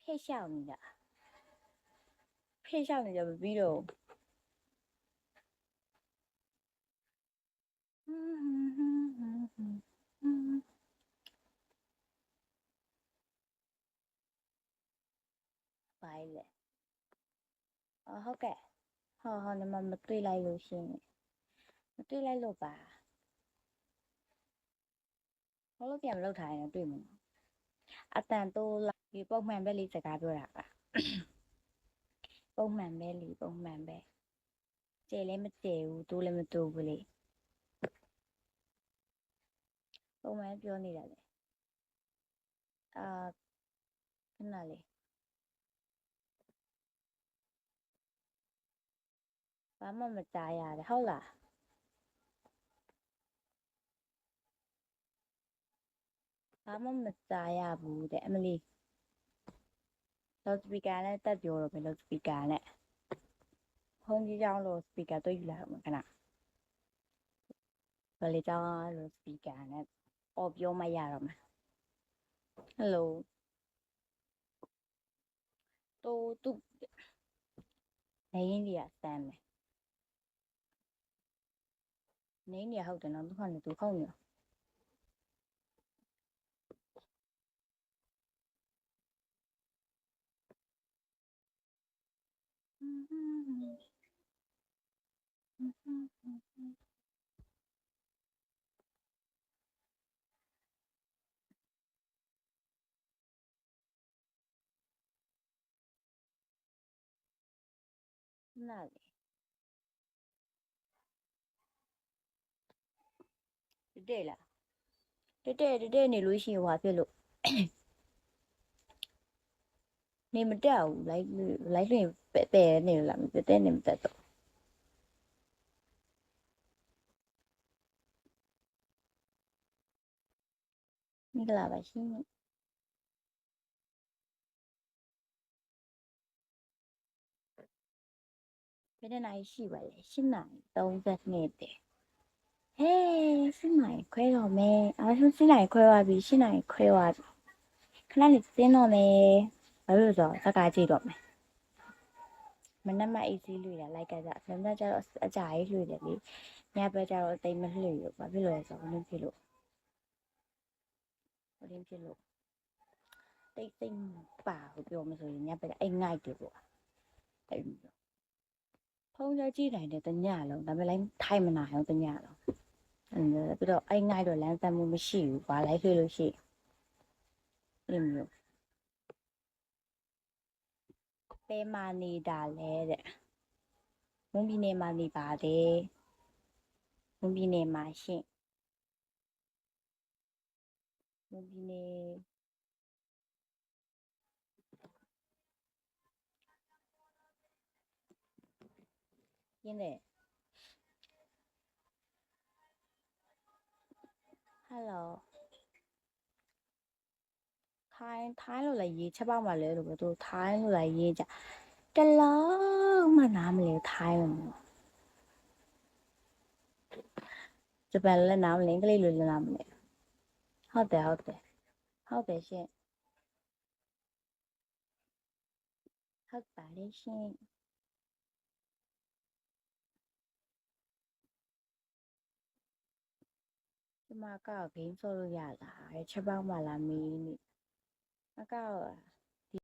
配笑你的，配笑你的 video。白了，好嘅，好，你们对来路先，对来路吧，我都点唔到睇呢，對唔？အတန်တိုးလာဒီပုံမှန်ပဲလေးစကားပြောတာပါပုံမှန်ပဲလေပုံမှန်ပဲကျေလည်းမကျေဘူးတိုးလည်းမတိုးဘူးလေပုံမှန်ပြောနေတာလေအာခဏလေးဘာမှမကြားရတယ်ဟုတ်လားဘာမှမကြားရဘူးတဲ့အမလီ loudspeaker နဲ့တက်ပြောတော့မယ် loudspeaker နဲ့ဖုန်းကြီးကြောင်းလို့ speaker တွေ့ယူလာတော့မယ်ခဏဘယ်လေကြောင်းလို့ speaker နဲ့အော်ပြောမရတော့မယ် hello တိုးတူနေရင်းကြီးကစမ်းမယ်နေနေဟုတ်တယ်နော်သူခေါနေသူခုံနေနားလေတဲ့လားတဲ့နေလို့ရှိရင်ဟွာဖြစ်လို့နေမတက်ဘူးလိုက်လို့ပဲနေလားမတက်နေမတက်တော့မင်္ဂလာပါရှင်ဘယ်နှစ်နာရီရှိပါလဲ8နာရီ32တဲ့ဟေး8နာရီခွဲတော့မယ်အားလုံး8နာရီခွဲသွားပြီ8နာရီခွဲသွားပြီခဏလေးတင်းတော့မယ်ဘာလို့လဲဆိုတော့စကားကြည့်တော့မယ်မနက်မှအေးစီးလွေတာလိုက်ကကြမနက်ကျတော့အကြာကြီးလွေတယ်လေညဘက်ကျတော့တိတ်မလွေဘူးဘာဖြစ်လို့လဲဆိုတော့ဘင်းဖြစ်လို့တိတ်ပါဘူးပြောမဆိုရင်ညဘက်အိမ်ငိုက်တယ်ပေါ့အဲ့ဖုန်းကြကြည့်နိုင်တယ်တညလုံးဒါပေမဲ့လိုက်ထိုင်မနိုင်အောင်တညလုံးပြီးတော့အိမ်ငိုက်တော့လမ်းသက်မှုမရှိဘူးဘာလိုက်ခွေလို့ရှိအဲ့မျိုးပဲမာနေတာလဲတဲ့မွန်ပြည်နယ်မှာနေပါတယ်မွန်ပြည်နယ်မှာရှင်မွန်ပြည်နယ်ရင်းတဲ့ဟယ်လိုထိုင်းလို့လည်းရေးချက်ပေါက်မှလဲလို့ပဲသူထိုင်းလို့လည်းရေးကြတလုံးမှနားမလဲထိုင်းလို့ဂျပန်လည်းနားမလဲအင်္ဂလိပ်လိုလည်းနားမလဲဟုတ်တယ်ရှင်ဟုတ်ပါတယ်ရှင်ဒီမှာကောက်ဂိမ်းဆော့လို့ရလားချက်ပေါက်မှလာမီးနေအကောက်